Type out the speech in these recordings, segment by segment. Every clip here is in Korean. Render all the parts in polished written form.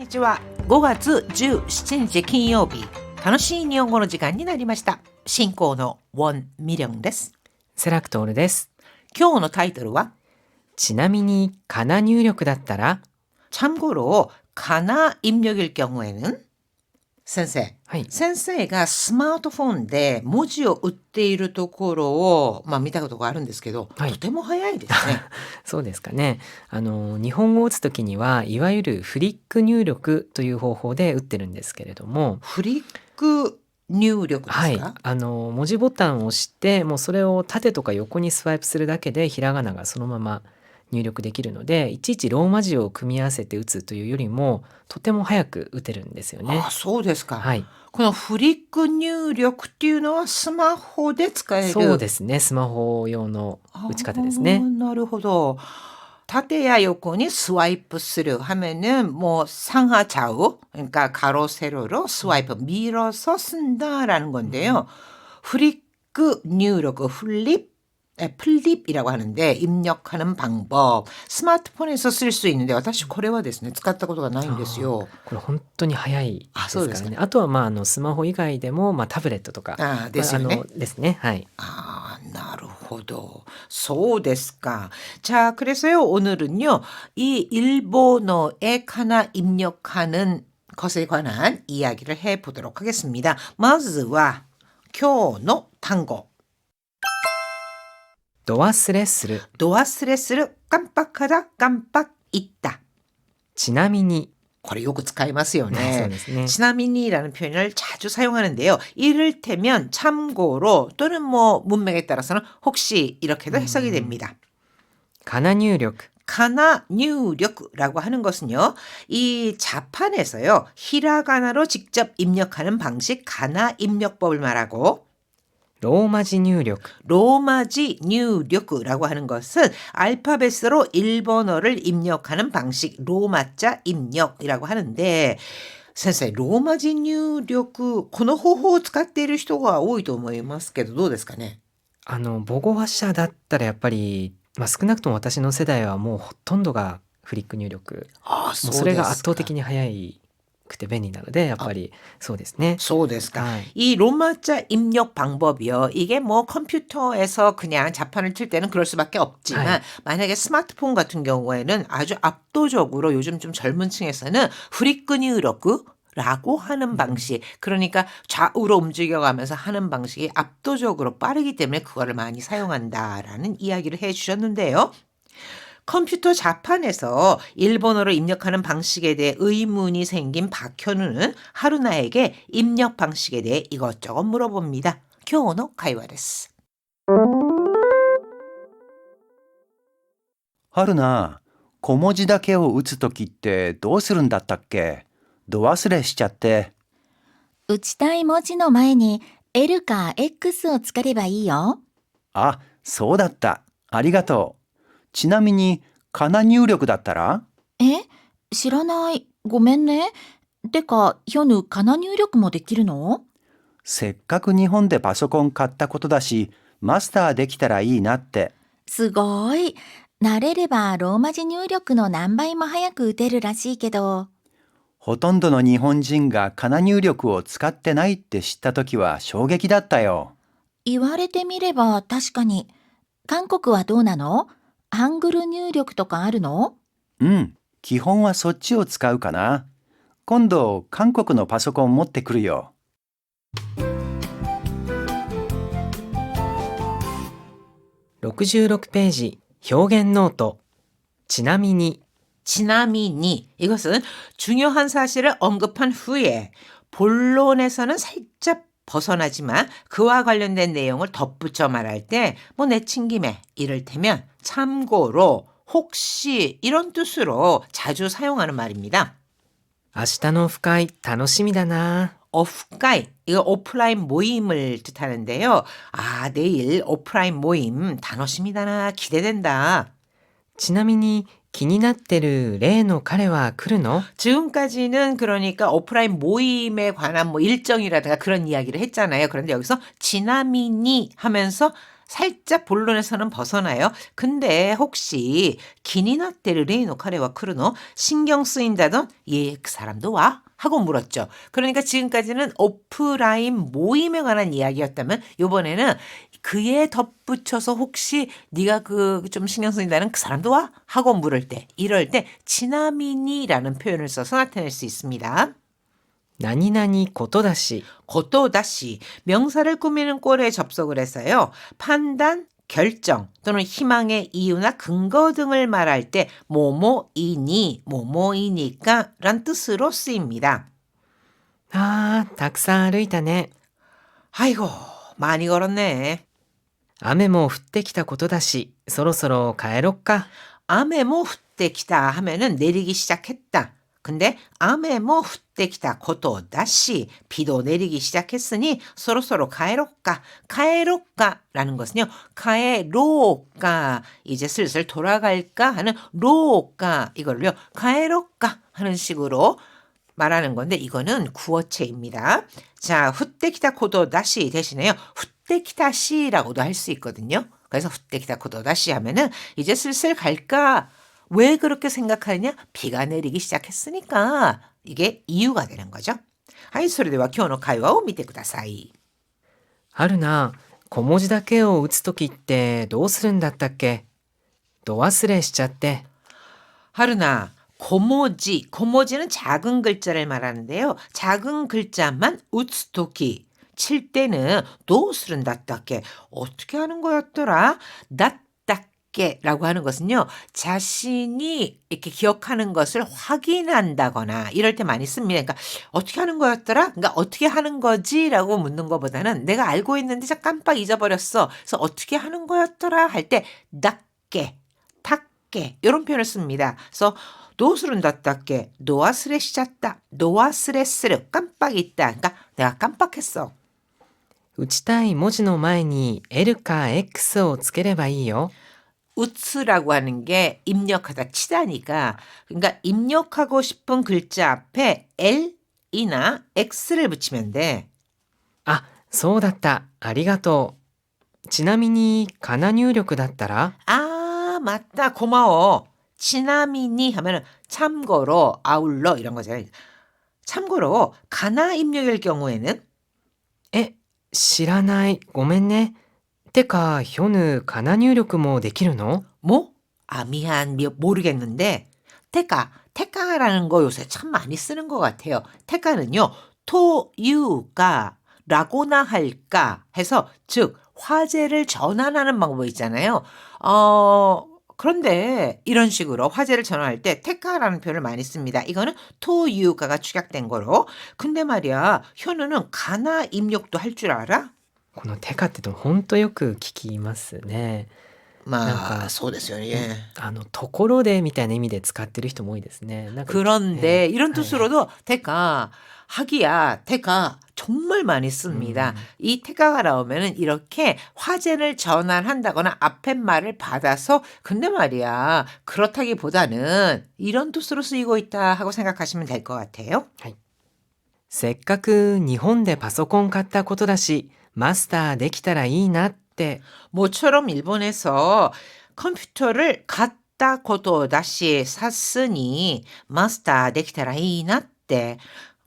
こんにちは。5月17日金曜日、楽しい日本語の時間になりました。進行のウォン・ミリョンです。セラクトールです。今日のタイトルは、ちなみにカナ入力だったら、 참고로 가나 입력일 경우에는 先生、はい、先生がスマートフォンで文字を打っているところを、見たことがあるんですけど、はいとても早いですね。そうですかね。日本語を打つときにはいわゆるフリック入力という方法で打ってるんですけれども、フリック入力ですか？はい、文字ボタンを押してもうそれを縦とか横にスワイプするだけでひらがながそのまま入力できるので、いちいちローマ字を組み合わせて打つというよりもとても早く打てるんですよね。そうですか。はい、このフリック入力っていうのはスマホで使える。そうですね。スマホ用の打ち方ですね。なるほど。縦や横にスワイプする하면은 뭐 상하 좌우, 그러니까 가로 세로로 스와이프 밀어서 쓴다라는 건데요. 플립入力, 플립이라고 하는데 입력하는 방법. 스마트폰에서 쓸 수 있는데 私これはですね、使ったことがないんですよ。これ本当に早いですそうですか。からね。あとはスマホ以外でもタブレットとかですよね。ですね。はい。なるほど. そうですか. 자, 그래서요, 오늘은요, 이 일본어에 가나 입력하는 것에 관한 이야기를 해보도록 하겠습니다. まずは今日の単語. 度忘れする。度忘れする. 깜빡하다, 깜빡 잊다. ちなみに。これよく使いますよね。そうですね。 ちなみに라는 표현을 자주 사용하는데요. 이를테면 참고로 또는 문맥에 따라서는 혹시 이렇게도 해석이 됩니다. カナ入力. 가나入力라고 하는 것은요. 이 자판에서요. 히라가나로 직접 입력하는 방식 가나 입력법을 말하고, 로마지入力. 로마지入力라고 하는 것은 알파벳으로 일본어를 입력하는 방식 로마자 입력이라고 하는데, 先生、ローマ字入力、この方法を使っている人が多いと思いますけど、どうですかね？母語話者だったらやっぱり、少なくとも私の世代はもうほとんどがフリック入力。もうそれが圧倒的に早くて便利なので、やっぱりそうですね。そうですか。이 로마자 입력 방법이요. 이게 컴퓨터에서 그냥 자판을 칠 때는 그럴 수밖에 없지만, 만약에 스마트폰 같은 경우에는 아주 압도적으로 요즘 좀 젊은 층에서는 프리크入力라고 하는 방식, 그러니까 좌우로 움직여가면서 하는 방식이 압도적으로 빠르기 때문에 그거를 많이 사용한다라는 이야기를 해주셨는데요. 컴퓨터 자판에서 일본어로 입력하는 방식에 대해 의문이 생긴 박현우는 하루나에게 입력 방식에 대해 이것저것 물어봅니다. 今日の会話です。春菜、小文字だけを打つときってどうするんだったっけ？度忘れしちゃって。打ちたい文字の前に L か X をつければいいよ。あ、そうだった。ありがとう。ちなみに、カナ入力だったら？知らない。ごめんね。てか、ヒョヌ、カナ入力もできるの？せっかく日本でパソコン買ったことだし、マスターできたらいいなって。すごい。慣れればローマ字入力の何倍も早く打てるらしいけど。ほとんどの日本人がカナ入力を使ってないって知ったときは衝撃だったよ。言われてみれば確かに。韓国はどうなの？ハングル入力とかあるの？基本はそっちを使うかな。今度、韓国のパソコン持ってくるよ。66ページ表現ノート. ちなみに. 이것은 중요한 사실을 언급한 후에 본론에서는 살짝 벗어나지만 그와 관련된 내용을 덧붙여 말할 때 내친 김에, 이를테면 참고로, 혹시 이런 뜻으로 자주 사용하는 말입니다. 明日のオフ会楽しみだな. 오프가이, 이거 오프라인 모임을 뜻하는데요. 내일 오프라인 모임楽しみだな, 기대된다. ちなみに気になってる例の彼は来るの? 지금까지는 그러니까 오프라인 모임에 관한 일정이라든가 그런 이야기를 했잖아요. 그런데 여기서 지나미니 하면서 살짝 본론에서는 벗어나요. 근데 혹시 기니나테르 레이노 카레와 크루노 신경 쓰인다던 그 사람도 와? 하고 물었죠. 그러니까 지금까지는 오프라인 모임에 관한 이야기였다면 이번에는 그에 덧붙여서 혹시 네가 그 좀 신경 쓰인다는 그 사람도 와? 하고 물을 때 이럴 때 지나미니라는 표현을 써서 나타낼 수 있습니다. 何々ことだし 고토다시 명사를 꾸미는 꼴에 접속을 해서요. 판단, 결정 또는 희망의 이유나 근거 등을 말할 때 뭐뭐이니, 뭐뭐이니까 란 뜻으로 쓰입니다. あーたくさん歩いたね 아이고 많이 걸었네. 雨も降ってきたことだしそろそろ帰ろっか 아메 뭐 후때키다 하면은 내리기 시작했다. 근데 아메 뭐 후때키다 고토다시 비도 내리기 시작했으니 서로서로 가에로까 가에로까라는 것은요. 가에로까 이제 슬슬 돌아갈까 하는 로까 이걸로요. 가에로까 하는 식으로 말하는 건데 이거는 구어체입니다. 자, 후때키다 고토다시 대신에요. 후때키다시라고도 할 수 있거든요. 그래서 후때키다 고토다시 하면은 이제 슬슬 갈까? 왜 그렇게 생각하느냐? 비가 내리기 시작했으니까 이게 이유가 되는 거죠. 하이, それでは今日の会話を見てください。春菜小文字だけを打つときってどうするんだったっけど忘れしちゃって 하루나 고모지, 고모지는 작은 글자를 말하는데요. 작은 글자만 우츠토키 칠 때는 도스른 다따게 어떻게 하는 거였더라? 다따게라고 하는 것은요. 자신이 이렇게 기억하는 것을 확인한다거나 이럴 때 많이 씁니다. 그러니까 어떻게 하는 거였더라? 그러니까 어떻게 하는 거지라고 묻는 것보다는 내가 알고 있는데 진짜 깜빡 잊어버렸어. 그래서 어떻게 하는 거였더라 할 때 닦게, 탁게 이런 표현을 씁니다. 그래서 도스른 다따게 노아스레 시작다, 노아스레 스르 깜빡 있다. 그러니까 내가 깜빡했어. 打ちたい文字の前に L か X をつければいいよ 우츠라고 하는 게 입력하다 치다니까 그러니까 입력하고 싶은 글자 앞에 L이나 X를 붙이면 돼. あそうだったありがとうちなみにかな入力だったら 아 맞다 고마워. 치나미니 하면은 참고로 아울러 이런 거잖아요. 참고로 가나 입력일 경우에는 え知らないごめんねてかヒョヌかな入力もできるの 뭐? 아 미안 모르겠는데 테카라는 거 요새 참 많이 쓰는 것 같아요. 테카는요 토유가 라고나 할까 해서 즉 화제를 전환하는 방법이 있잖아요. 그런데 이런 식으로 화제를 전환할 때 테카라는 표현을 많이 씁니다. 이거는 토유가가 축약된 거로. 근데 말이야 현우는 가나 입력도 할 줄 알아? このテカってほんとよく聞きますね。なんかそうですよね. ところでみたいな意味で使ってる人も多いですね。なんか 그런데 네. 이런 네. 뜻으로도 테카 하기야 테카 정말 많이 씁니다. 이 테카가 나오면은 이렇게 화제를 전환한다거나 앞에 말을 받아서 근데 말이야 그렇다기보다는 이런 뜻으로 쓰이고 있다 하고 생각하시면 될 것 같아요. せっかく日本でパソコン買ったことだしマスターできたらいいなって 모처럼 일본에서 컴퓨터를 갖다 고도 다시 샀으니 마스터 되기타라 이나 때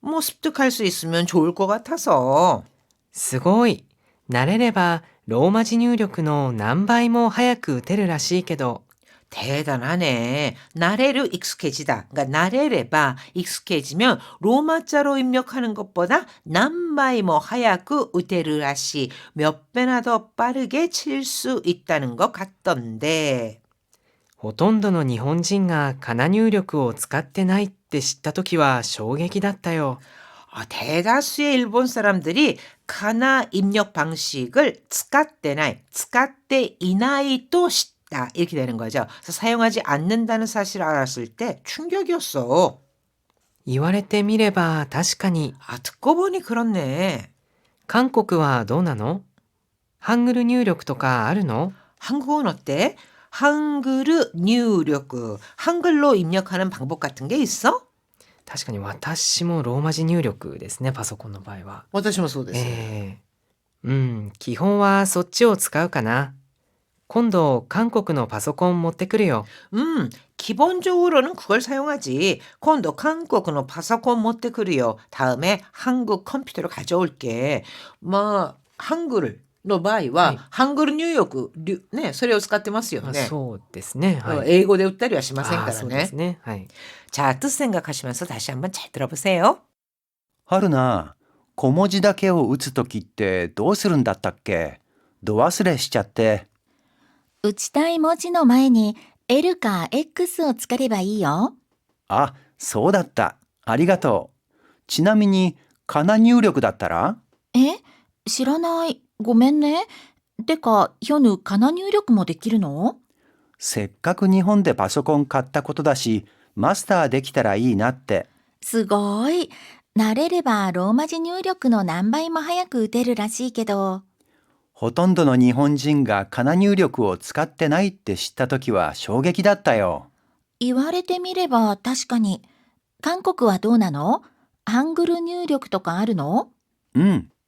뭐 습득할 수 있으면 좋을 것 같아서 すごい慣れればローマ字入力の何倍も早く打てるらしいけど 대단하네. 나래르 익숙해지다. 그러니까 나래레바 익숙해지면 로마자로 입력하는 것보다 남바이 뭐 하야쿠 우테르라시 몇 배나 더 빠르게 칠 수 있다는 것 같던데. ほとんどの日本人がカナ入力を使ってないって知った時は衝撃だったよ。 대다수의 일본 사람들이 가나 입력 방식을 쓰까떼이나이또 싶다 이렇게 되는 거죠. 그래서 사용하지 않는다는 사실을 알았을 때 충격이었어. 言われてみれば確かに 듣고 보니 그렇네. 韓国はどうなのハングル入力とかあるの 한국은 어때? 한글入力 한글로 입력하는 방법 같은 게 있어? 確かに私もローマ字入力ですねパソコンの場合は。私もそうです。え基本はそっちを使うかな。今度韓国のパソコン持ってくるよ。 기본적으로는 그걸 사용하지. 今度 한국의 파소콘 持ってくるよ. 다음에 한국 컴퓨터를 가져올게. 뭐 한글の場合は、한글入力ね、それを使ってますよね。そうですね。はい。英語で打ったりはしませんからそうでね。すね。はい。 자, 뜻 생각하시면서 다시 한번 잘 들어보세요. 春菜、小文字だけを打つときってどうするんだったっけ？ど忘れしちゃって。打ちたい文字の前に L か X をつければいいよ。あ、そうだった。ありがとう。ちなみに、かな入力だったら？知らない。ごめんね。てか、ヒョヌ、かな入力もできるの？せっかく日本でパソコン買ったことだし、マスターできたらいいなって。すごい。慣れればローマ字入力の何倍も早く打てるらしいけど。ほとんどの日本人がかな入力を使ってないって知ったときは衝撃だったよ。言われてみれば確かに。韓国はどうなの？ハングル入力とかあるの？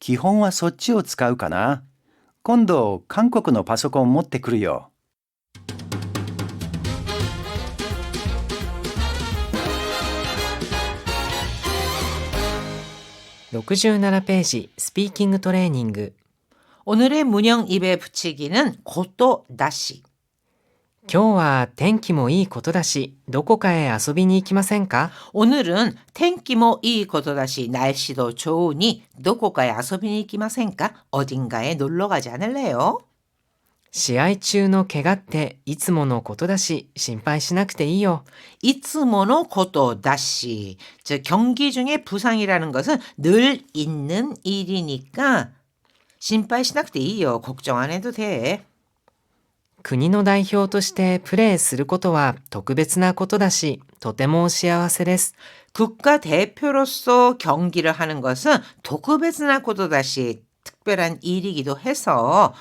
基本はそっちを使うかな。今度韓国のパソコン持ってくるよ。67ページ、スピーキングトレーニング。 오늘의 문형 입에 붙이기는 고또 다시. 今日は天気もいいことだし、どこかへ遊びに行きませんか？ 오늘은 텐키모 이 고도다시 날씨도 좋으니 도코가에 아소비니 이키마센까? 어딘가에 놀러 가지 않을래요? 試合中の怪我っていつものことだし、心配しなくていいよ。 이츠모노 고도다시. 즉 경기 중에 부상이라는 것은 늘 있는 일이니까心配しなくていいよ. 걱정 안 해도 돼. 国の代表としてプレーすることは特別なことだし、とても幸せです。 국가대표로서 경기를 하는 것은特別な 고도다시 특별한 일이기도 해서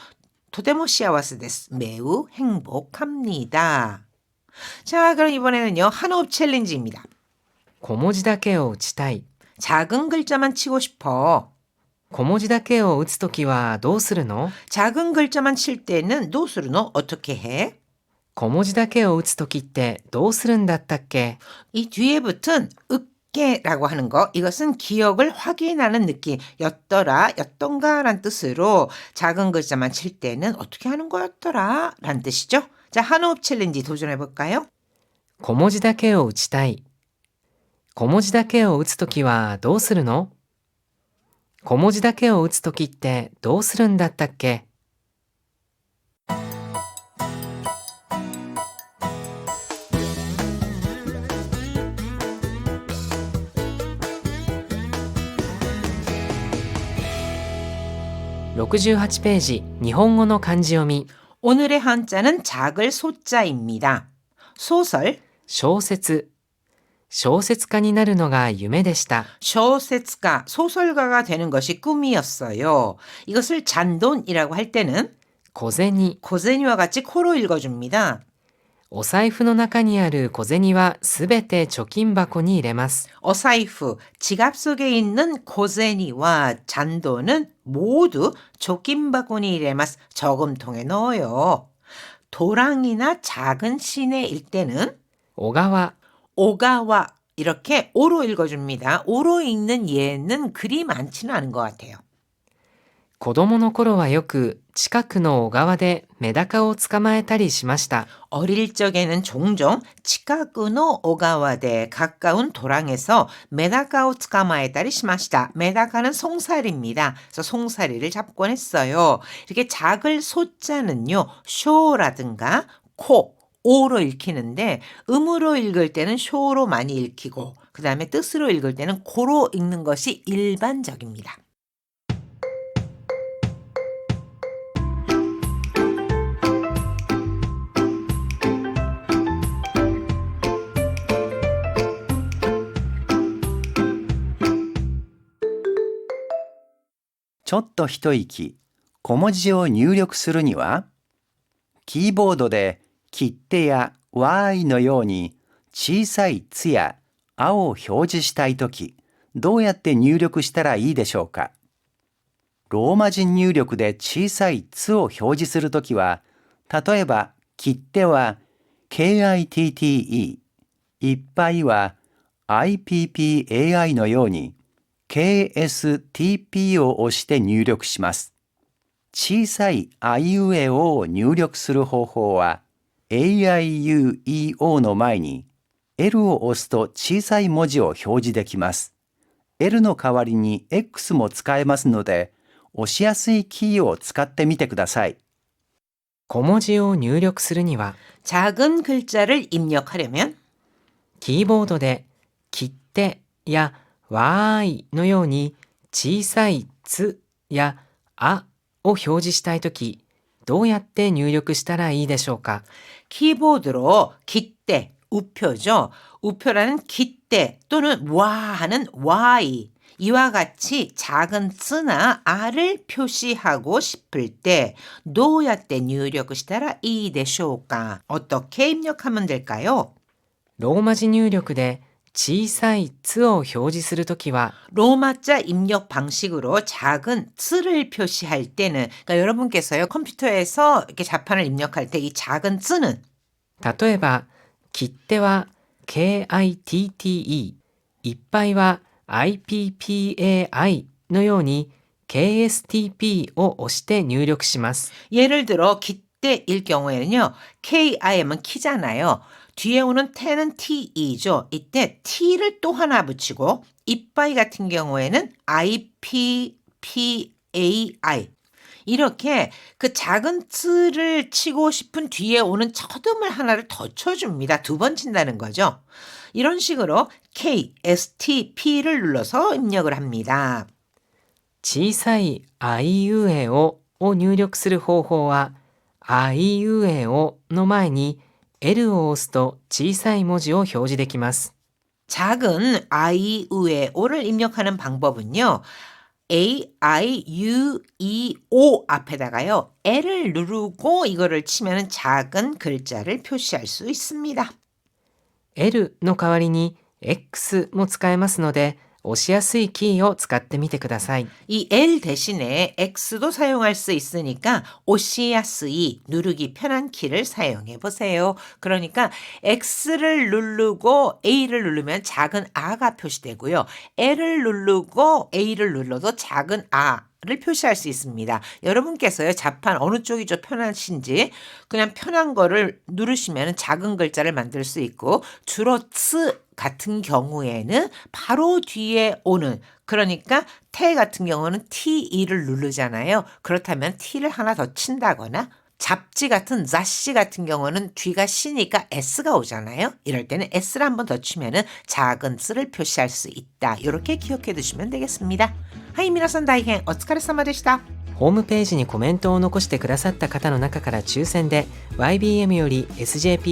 도테모 시아와스 데스. 매우 행복합니다. 자, 그럼 이번에는요. 한호흡 챌린지입니다. 小文字だけを打ちたい。 작은 글자만 치고 싶어. 小文字だけを打つときはどうするの？ 작은 글자만 칠 때는 노스르노 어떻게 해? 小文字だけを打つときってどうするんだったっけ？ 이 뒤에 붙은 으깨라고 하는 거, 이것은 기억을 확인하는 느낌, 였던가 라는 뜻으로 작은 글자만 칠 때는 어떻게 하는 거였더라 라는 뜻이죠. 자, 한호흡 챌린지 도전해 볼까요? 小文字だけを打ちたい。小文字だけを打つときはどうするの？小文字だけを打つときってどうするんだったっけ？ 68ページ、日本語の漢字読み。 오늘의 한자는 작을 소자입니다. 소설, 小説。小説家になるのが夢でした。 쇼세츠가, 소설가가 되는 것이 꿈이었어요. 이것을 잔돈이라고 할 때는 小銭。 고제니와 같이 코로 읽어줍니다. お財布の中にある小銭はすべて貯金箱に入れます。 어사이프, 지갑 속에 있는 고제니와 잔돈은 모두 조김바구니에마스, 저금통에 넣어요. 도랑이나 작은 시내일 때는 小川。 오가와 이렇게 오로 읽어줍니다. 오로 읽는 예는 그리 많지는 않은 것 같아요. 子供の頃はよく近くの小川でメダカを捕まえたりしました。 어릴 적에는 종종 치카구노 오가와대 가까운 도랑에서 메다카오 츠카마에다리 시마시다. 메다카는 송사리입니다. 그래서 송사리를 잡곤 했어요. 이렇게 작을 소자는요. 쇼라든가 코, 오로 읽히는데 음으로 읽을 때는 쇼로 많이 읽히고 그 다음에 뜻으로 읽을 때는 고로 읽는 것이 일반적입니다.ちょっと一息、小文字を入力するには、キーボードで切手や Y のように小さい「つ」や「あ」を表示したいとき、どうやって入力したらいいでしょうか。ローマ字入力で小さい「つ」を表示するときは、例えば、切手は KITTE、いっぱいは IPPAI のように KSTP を押して入力します。小さいあいうえおを入力する方法は AIUEO の前に L を押すと小さい文字を表示できます。L の代わりに X も使えますので、押しやすいキーを使ってみてください。小文字を入力するには、 작은 글자를 입력하려면 キーボードで切手やわーいのように小さいつやあを表示したいとき、どうやって入力したらいいでしょうか。 키보드로 기대, 우표죠. 우표라는 기대 또는 와 하는 Y 이와 같이 작은 쓰나 아를 표시하고 싶을 때 도야때入力したらいいでしょうか? 어떻게 입력하면 될까요? ローマ字入力で小さいつを表示するときは、 로마자 입력 방식으로 작은 쓰를 표시할 때는 그러니까 여러분께서요 컴퓨터에서 이렇게 자판을 입력할 때 이 작은 쓰는 例えば、切手は KITTE、いっぱいは IPPAI のように KSTP を押して入力します。 예를 들어 기대일 경우에는요 KIM은 키잖아요. 뒤에 오는 태는 TE죠. 이때 T를 또 하나 붙이고 이빠이 같은 경우에는 IPPAI 이렇게 그 작은 틀을 치고 싶은 뒤에 오는 첫음을 하나를 더 쳐줍니다. 2번 친다는 거죠. 이런 식으로 K, S, T, P를 눌러서 입력을 합니다. 小さいあいうえおを入力する方法は、あいうえおの前に L を押すと小さい文字を表示できます。 작은 아이우에오를 입력하는 방법은요. AIUEO 앞에다가요. L을 누르고 이거를 치면 작은 글자를 표시할 수 있습니다. L の代わりに X も使えますので、押しやすいキーを使ってみてください。 이 L 대신에 X도 사용할 수 있으니까 오시야스이 누르기 편한 키를 사용해 보세요. 그러니까 X를 누르고 A를 누르면 작은 아가 표시되고요. L을 누르고 A를 눌러도 작은 아를 표시할 수 있습니다. 여러분께서요 자판 어느 쪽이 좀 편하신지 그냥 편한 거를 누르시면 작은 글자를 만들 수 있고 주로 츠 같은 경우에는 바로 뒤에 오는 그러니까 태 같은 경우는 TE를 누르잖아요. 그렇다면 T를 하나 더 친다거나 잡지 같은雑시 같은 경우는 뒤가 C니까 S가 오잖아요. 이럴 때는 S를 한 번 더 치면은 작은 S를 표시할 수 있다. 이렇게 기억해 두시면 되겠습니다. 하이 미나산 다이헨お疲れ様でした。ホームページにコメントを残してくださった方の中から抽選で YBM より SJP